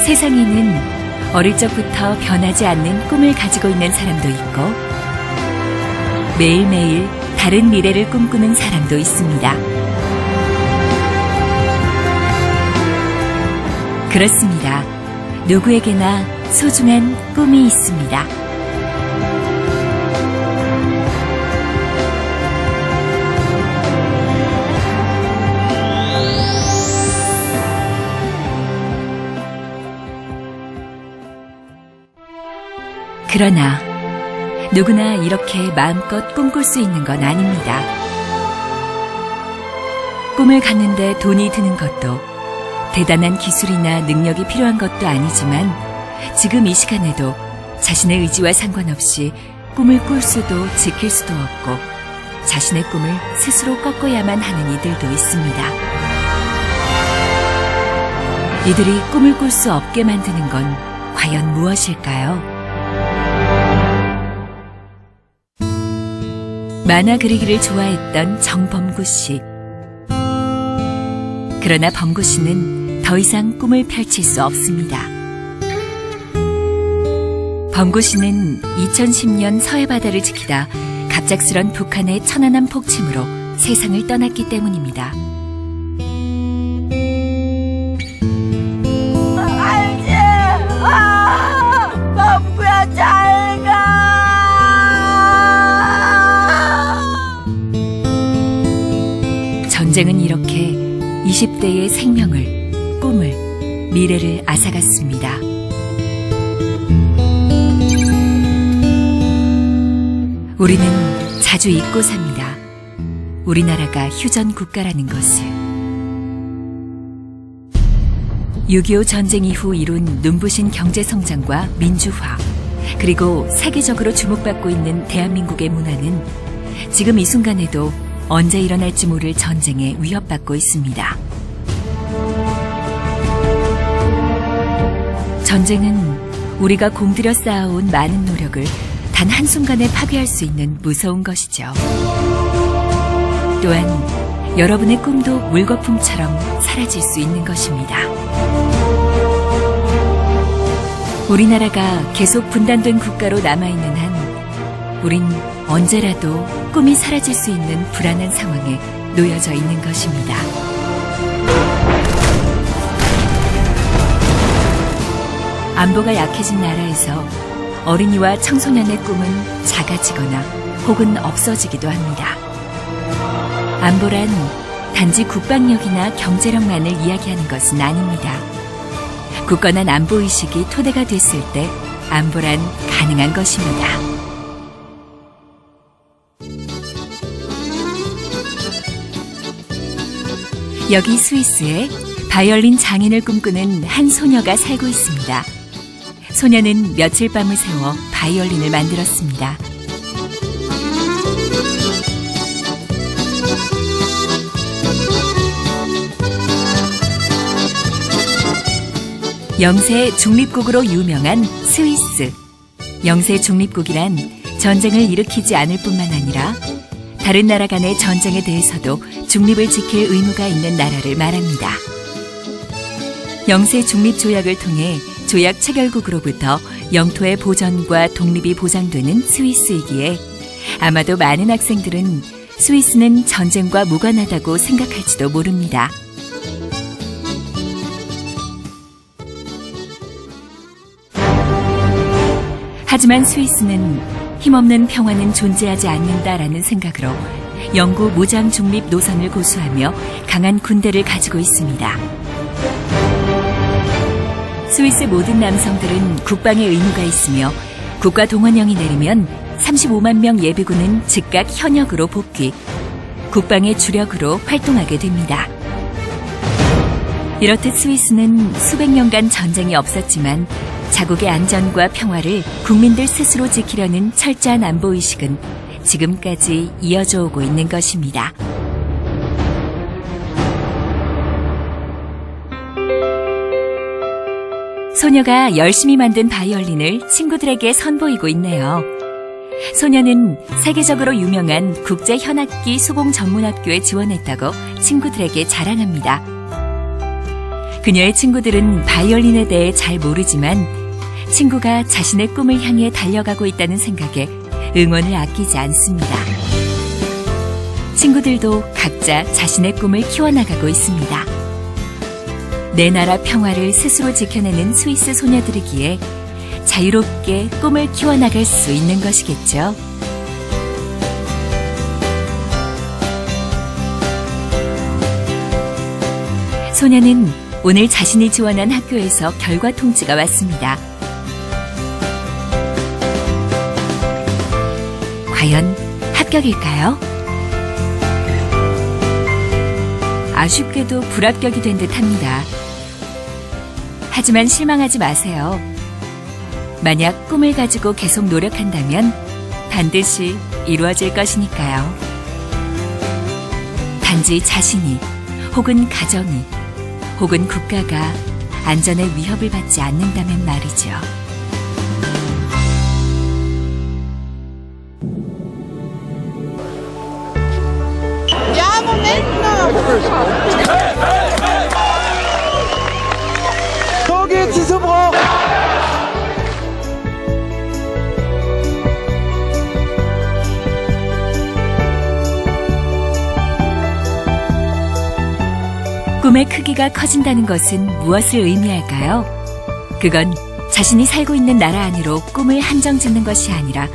세상에는 어릴 적부터 변하지 않는 꿈을 가지고 있는 사람도 있고 매일매일 다른 미래를 꿈꾸는 사람도 있습니다. 그렇습니다. 누구에게나 소중한 꿈이 있습니다. 그러나 누구나 이렇게 마음껏 꿈꿀 수 있는 건 아닙니다. 꿈을 갖는데 돈이 드는 것도 대단한 기술이나 능력이 필요한 것도 아니지만 지금 이 시간에도 자신의 의지와 상관없이 꿈을 꿀 수도 지킬 수도 없고 자신의 꿈을 스스로 꺾어야만 하는 이들도 있습니다. 이들이 꿈을 꿀 수 없게 만드는 건 과연 무엇일까요? 만화 그리기를 좋아했던 정범구 씨. 그러나 범구 씨는 더 이상 꿈을 펼칠 수 없습니다. 범구 씨는 2010년 서해바다를 지키다 갑작스런 북한의 천안함 폭침으로 세상을 떠났기 때문입니다. 알지? 범구야 잘 가. 전쟁은 이렇게 20대의 생명을, 꿈을, 미래를 앗아갔습니다. 우리는 자주 잊고 삽니다. 우리나라가 휴전 국가라는 것을. 6.25 전쟁 이후 이룬 눈부신 경제성장과 민주화, 그리고 세계적으로 주목받고 있는 대한민국의 문화는 지금 이 순간에도 언제 일어날지 모를 전쟁에 위협받고 있습니다. 전쟁은 우리가 공들여 쌓아온 많은 노력을 단 한순간에 파괴할 수 있는 무서운 것이죠. 또한 여러분의 꿈도 물거품처럼 사라질 수 있는 것입니다. 우리나라가 계속 분단된 국가로 남아있는 한 우린 언제라도 꿈이 사라질 수 있는 불안한 상황에 놓여져 있는 것입니다. 안보가 약해진 나라에서 어린이와 청소년의 꿈은 작아지거나 혹은 없어지기도 합니다. 안보란 단지 국방력이나 경제력만을 이야기하는 것은 아닙니다. 굳건한 안보의식이 토대가 됐을 때 안보란 가능한 것입니다. 여기 스위스에 바이올린 장인을 꿈꾸는 한 소녀가 살고 있습니다. 소녀는 며칠 밤을 새워 바이올린을 만들었습니다. 영세 중립국으로 유명한 스위스. 영세 중립국이란 전쟁을 일으키지 않을 뿐만 아니라 다른 나라 간의 전쟁에 대해서도 중립을 지킬 의무가 있는 나라를 말합니다. 영세 중립조약을 통해 조약 체결국으로부터 영토의 보전과 독립이 보장되는 스위스이기에 아마도 많은 학생들은 스위스는 전쟁과 무관하다고 생각할지도 모릅니다. 하지만 스위스는 힘없는 평화는 존재하지 않는다라는 생각으로 영구 무장 중립 노선을 고수하며 강한 군대를 가지고 있습니다. 스위스 모든 남성들은 국방의 의무가 있으며 국가 동원령이 내리면 35만 명 예비군은 즉각 현역으로 복귀, 국방의 주력으로 활동하게 됩니다. 이렇듯 스위스는 수백 년간 전쟁이 없었지만 자국의 안전과 평화를 국민들 스스로 지키려는 철저한 안보의식은 지금까지 이어져 오고 있는 것입니다. 소녀가 열심히 만든 바이올린을 친구들에게 선보이고 있네요. 소녀는 세계적으로 유명한 국제 현악기 수공 전문학교에 지원했다고 친구들에게 자랑합니다. 그녀의 친구들은 바이올린에 대해 잘 모르지만 친구가 자신의 꿈을 향해 달려가고 있다는 생각에 응원을 아끼지 않습니다. 친구들도 각자 자신의 꿈을 키워나가고 있습니다. 내 나라 평화를 스스로 지켜내는 스위스 소녀들이기에 자유롭게 꿈을 키워나갈 수 있는 것이겠죠. 소녀는 오늘 자신이 지원한 학교에서 결과 통지가 왔습니다. 과연 합격일까요? 아쉽게도 불합격이 된 듯합니다. 하지만 실망하지 마세요. 만약 꿈을 가지고 계속 노력한다면 반드시 이루어질 것이니까요. 단지 자신이 혹은 가정이 혹은 국가가 안전에 위협을 받지 않는다면 말이죠. Ja, Moment noch! So geht's, diese Brauch! 꿈의 크기가 커진다는 것은 무엇을 의미할까요? 그건 자신이 살고 있는 나라 안으로 꿈을 한정 짓는 것이 아니라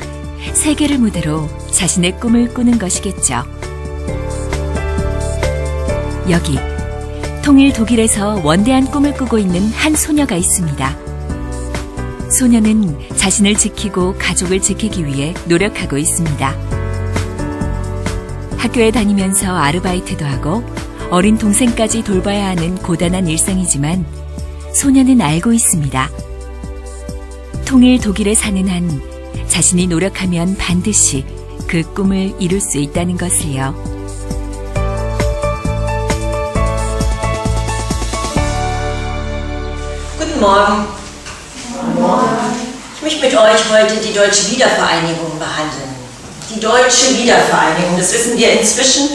세계를 무대로 자신의 꿈을 꾸는 것이겠죠. 여기 통일 독일에서 원대한 꿈을 꾸고 있는 한 소녀가 있습니다. 소녀는 자신을 지키고 가족을 지키기 위해 노력하고 있습니다. 학교에 다니면서 아르바이트도 하고 어린 동생까지 돌봐야 하는 고단한 일상이지만 소녀는 알고 있습니다. 통일 독일에 사는 한 자신이 노력하면 반드시 그 꿈을 이룰 수 있다는 것을요. Guten Morgen. Ich möchte mit euch heute die Deutsche Wiedervereinigung behandeln. Die Deutsche Wiedervereinigung, das wissen wir inzwischen,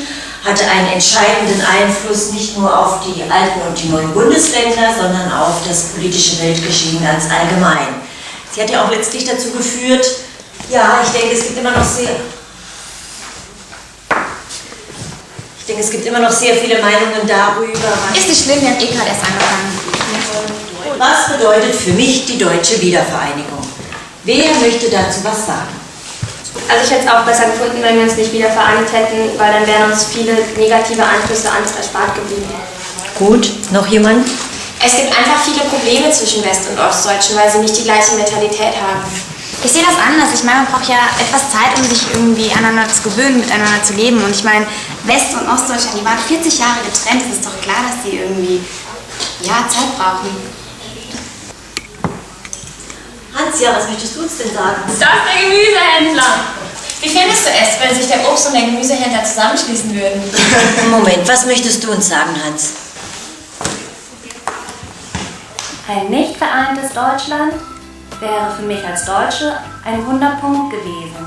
hatte einen entscheidenden Einfluss nicht nur auf die alten und die neuen Bundesländer, sondern auf das politische Weltgeschehen ganz allgemein. Sie hat ja auch letztlich dazu geführt, ja, ich denke, es gibt immer noch sehr viele Meinungen darüber, Ist nicht schlimm, wir haben eh gerade erst angefangen. was bedeutet für mich die Deutsche Wiedervereinigung. Wer möchte dazu was sagen? Also ich hätte es auch besser gefunden, wenn wir uns nicht wieder vereinigt hätten, weil dann wären uns viele negative Einflüsse erspart geblieben. Gut, noch jemand? Es gibt einfach viele Probleme zwischen West- und Ostdeutschen, weil sie nicht die gleiche Mentalität haben. Ich sehe das anders. Ich meine, man braucht ja etwas Zeit, um sich irgendwie aneinander zu gewöhnen, miteinander zu leben. Und ich meine, West- und Ostdeutschland, die waren 40 Jahre getrennt. Es ist doch klar, dass die irgendwie, ja, Zeit brauchen. Hans, ja, was möchtest du uns denn sagen? Das ist der Gemüsehändler. Wie findest du es, wenn sich der Obst- und der Gemüsehändler zusammenschließen würden? Moment, was möchtest du uns sagen, Hans? Ein nicht vereintes Deutschland wäre für mich als Deutsche ein Wunderpunkt gewesen.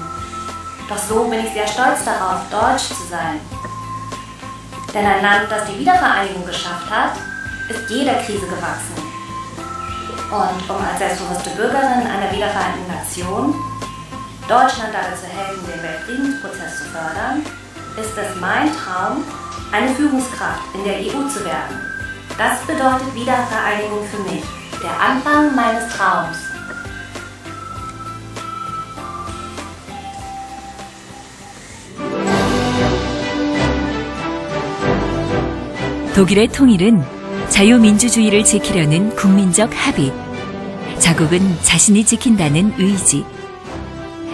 Doch so bin ich sehr stolz darauf, Deutsch zu sein. Denn ein Land, das die Wiedervereinigung geschafft hat, ist jeder Krise gewachsen. Und um als selbstbewusste Bürgerin einer wiedervereinten Nation Deutschland dabei zu helfen, den Weltfriedensprozess zu fördern, ist es mein Traum, eine Führungskraft in der EU zu werden. Das bedeutet Wiedervereinigung für mich, der Anfang meines Traums. 독일의 통일은 자유민주주의를 지키려는 국민적 합의, 자국은 자신이 지킨다는 의지,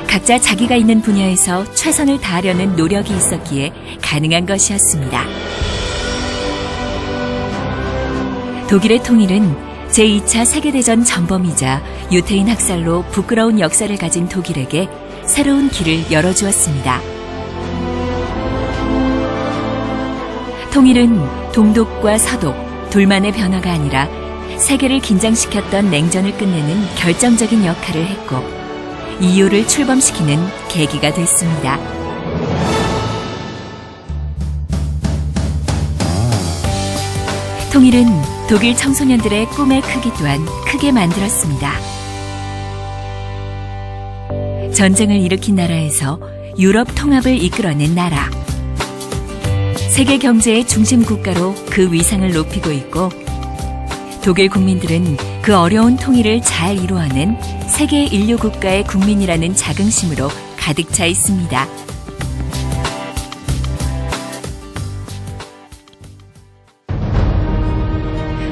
각자 자기가 있는 분야에서 최선을 다하려는 노력이 있었기에 가능한 것이었습니다. 독일의 통일은 제2차 세계대전 전범이자 유태인 학살로 부끄러운 역사를 가진 독일에게 새로운 길을 열어주었습니다. 통일은 동독과 서독 둘만의 변화가 아니라 세계를 긴장시켰던 냉전을 끝내는 결정적인 역할을 했고 EU를 출범시키는 계기가 됐습니다. 통일은 독일 청소년들의 꿈의 크기 또한 크게 만들었습니다. 전쟁을 일으킨 나라에서 유럽 통합을 이끌어낸 나라. 세계 경제의 중심 국가로 그 위상을 높이고 있고 독일 국민들은 그 어려운 통일을 잘 이루어낸 세계 인류 국가의 국민이라는 자긍심으로 가득 차 있습니다.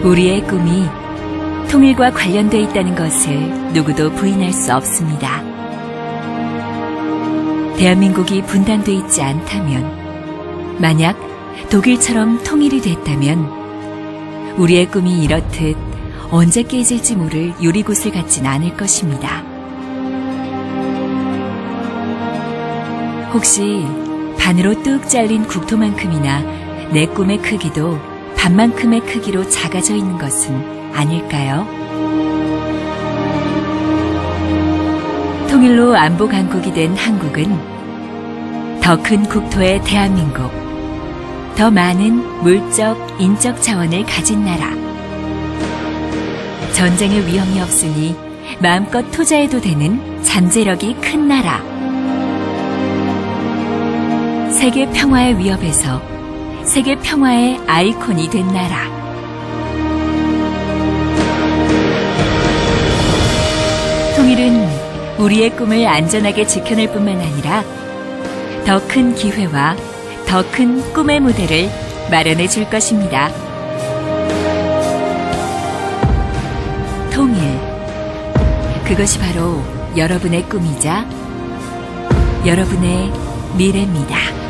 우리의 꿈이 통일과 관련돼 있다는 것을 누구도 부인할 수 없습니다. 대한민국이 분단돼 있지 않다면, 만약 독일처럼 통일이 됐다면 우리의 꿈이 이렇듯 언제 깨질지 모를 유리구슬 같진 않을 것입니다. 혹시 반으로 뚝 잘린 국토만큼이나 내 꿈의 크기도 반만큼의 크기로 작아져 있는 것은 아닐까요? 통일로 안보 강국이 된 한국은 더 큰 국토의 대한민국, 더 많은 물적, 인적 자원을 가진 나라. 전쟁의 위험이 없으니 마음껏 투자해도 되는 잠재력이 큰 나라. 세계 평화의 위협에서 세계 평화의 아이콘이 된 나라. 통일은 우리의 꿈을 안전하게 지켜낼 뿐만 아니라 더 큰 기회와 더 큰 꿈의 무대를 마련해 줄 것입니다. 통일. 그것이 바로 여러분의 꿈이자 여러분의 미래입니다.